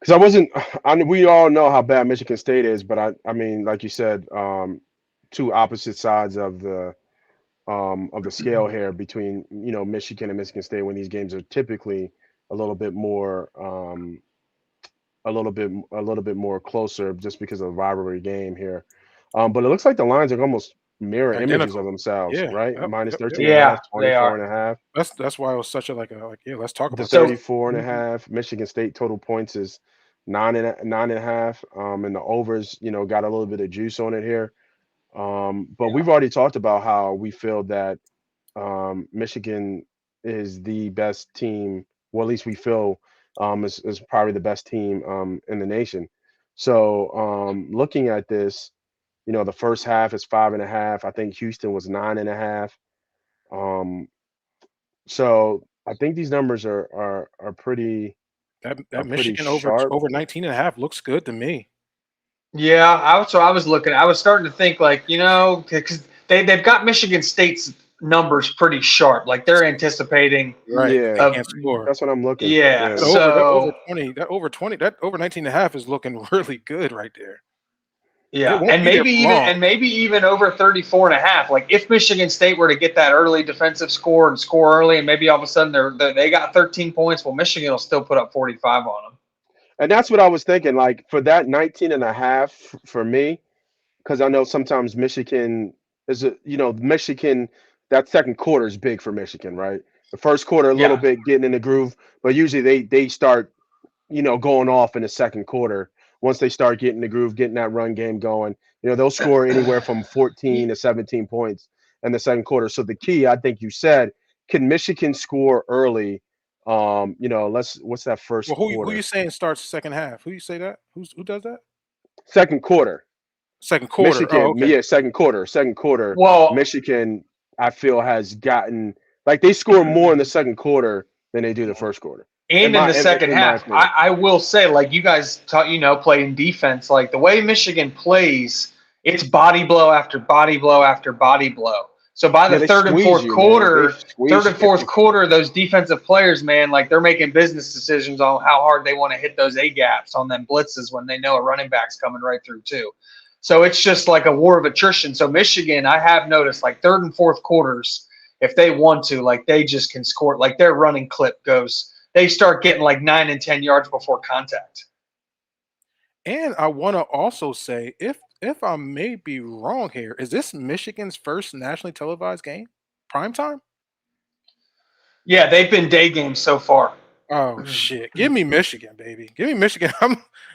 because I wasn't. We all know how bad Michigan State is, but I mean, like you said, two opposite sides of the scale here between Michigan and Michigan State when these games are typically a little bit more a little bit more closer just because of the rivalry game here. But it looks like the lines are almost mirror images of Identical. themselves, Yeah. right? Yep. Minus Yep. Yep. 13 and a Yeah, half, they 24 are. and a half. That's why it was such a yeah. Let's talk The about this. So 34 and a half. Michigan State total points is nine and a half. And the overs, got a little bit of juice on it here. But yeah, we've already talked about how we feel that Michigan is the best team. Well, at least we feel is probably the best team in the nation. So looking at this, the first half is 5.5. I think Houston was 9.5. Um, so I think these numbers are pretty That Michigan over sharp. over 19 and a half looks good to me. yeah. I was looking. I was starting to think like because they've got Michigan State's numbers pretty sharp. Like they're anticipating Right. That they Yeah, of can't score. that's what I'm looking. yeah. Yeah. So 20, that over 19 and a half is looking really good right there. It yeah, won't be there for long. and maybe even over 34 and a half. Like if Michigan State were to get that early defensive score and score early, and maybe all of a sudden they got 13 points, well, Michigan will still put up 45 on them. And that's what I was thinking. Like for that 19 and a half for me, because I know sometimes Michigan Michigan, that second quarter is big for Michigan, right? The first quarter a little Yeah, bit getting in the groove, but usually they start, going off in the second quarter. Once they start getting the groove, getting that run game going, they'll score anywhere from 14 to 17 points in the second quarter. So the key, I think you said, can Michigan score early? What's that first Well, who you quarter? saying starts second half? Who you say that? Who does that? Second quarter. Second quarter. Oh, Michigan, okay. yeah, second quarter. Second quarter, well, Michigan, I feel has gotten like they score more in the second quarter than they do the Mhm. first quarter. In and in my the in, second in my half, opinion. I will say, like you guys taught, playing defense, like the way Michigan plays, it's body blow after body blow after body blow. So by the Yeah, they squeeze you, man. They third squeeze and fourth you. quarter, those defensive players, man, like they're making business decisions on how hard they want to hit those A gaps on them blitzes when they know a running back's coming right through too. So it's just like a war of attrition. So Michigan, I have noticed like third and fourth quarters, if they want to, like they just can score. Like their running clip goes, they start getting like 9 and 10 yards before contact. And I want to also say, if I may be wrong here, is this Michigan's first nationally televised game? Prime time? Yeah, they've been day games so far. Oh shit! Give me Michigan, baby. Give me Michigan.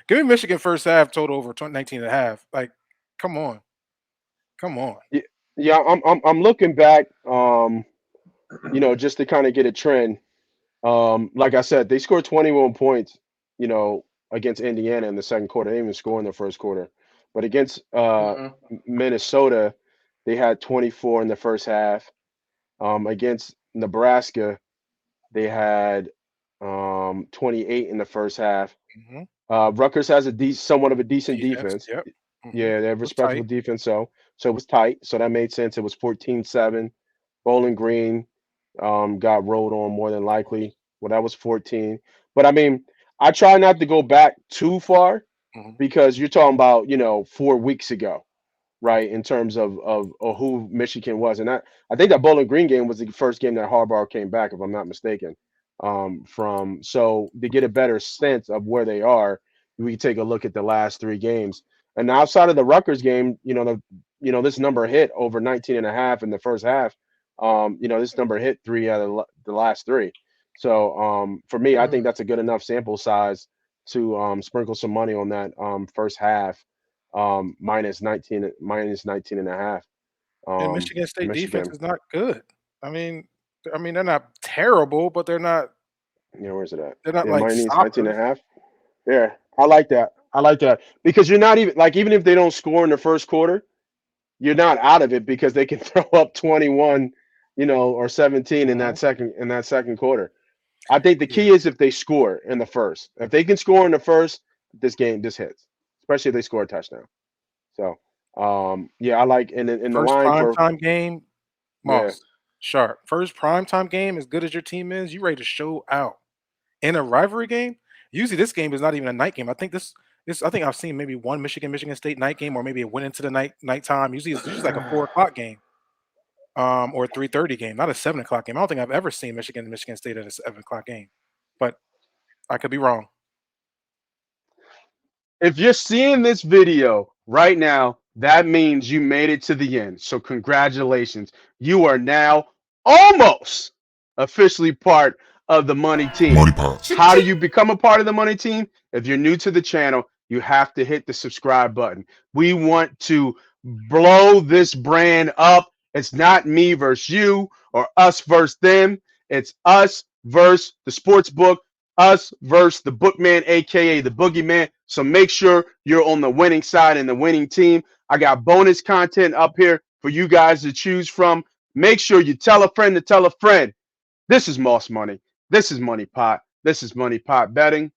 Give me Michigan first half total over 19 and a half. Like, come on, come on. Yeah, yeah, I'm looking back, just to kind of get a trend. Like I said, they scored 21 points, against Indiana in the second quarter. They didn't even score in the first quarter. But against Mm-hmm. Minnesota, they had 24 in the first half. Against Nebraska, they had 28 in the first half. Hmm. Rutgers has somewhat of a decent Defense. defense. Yep. Hmm. Yeah, they have Was respectable tight. defense. So it was tight. So that made sense. It was 14-7. Bowling Green got rolled on more than likely. Well, that was 14. But I mean, I try not to go back too far Hmm. because you're talking about, 4 weeks ago, right? In terms of who Michigan was. And I think that Bowling Green game was the first game that Harbaugh came back, if I'm not mistaken. From so to get a better sense of where they are, we can take a look at the last three games. And outside of the Rutgers game, this number hit over 19 and a half in the first half. This number hit three out of the last three. So for me, I think that's a good enough sample size to sprinkle some money on that first half minus 19 and a half And Michigan for State defense Michigan. is not good. I mean, they're not terrible, but Where's it at? they're not Yeah, like minus 19 stoppers. and a half. Yeah, I like that. I like that because you're not even like even if they don't score in the first quarter, you're not out of it because they can throw up 21, or 17 in Mhm. that second quarter. I think the Yeah. key is if they score in the first. If they can score in the first, this hits, especially if they score a touchdown. So, yeah, I like in the First line prime for time game, yeah. Moss, sharp. First prime time game, as good as your team is, you ready to show out. In a rivalry game, Usually this game is not even a night game. I think this I think I've seen maybe one Michigan State night game, or maybe it went into the nighttime. Usually it's just like a 4 o'clock game, or 3:30 game, not a 7 o'clock game. I don't think I've ever seen Michigan State at a 7 o'clock game, but I could be wrong. If you're seeing this video right now, that means you made it to the end. So congratulations. You are now almost officially part of the money team. MoneyPot. How do you become a part of the money team? If you're new to the channel, you have to hit the subscribe button. We want to blow this brand up. It's not me versus you or us versus them. It's us versus the sports book, us versus the bookman, aka the boogeyman. So make sure you're on the winning side and the winning team. I got bonus content up here for you guys to choose from. Make sure you tell a friend to tell a friend. This is Moss Money. This is Money Pot. This is Money Pot Betting.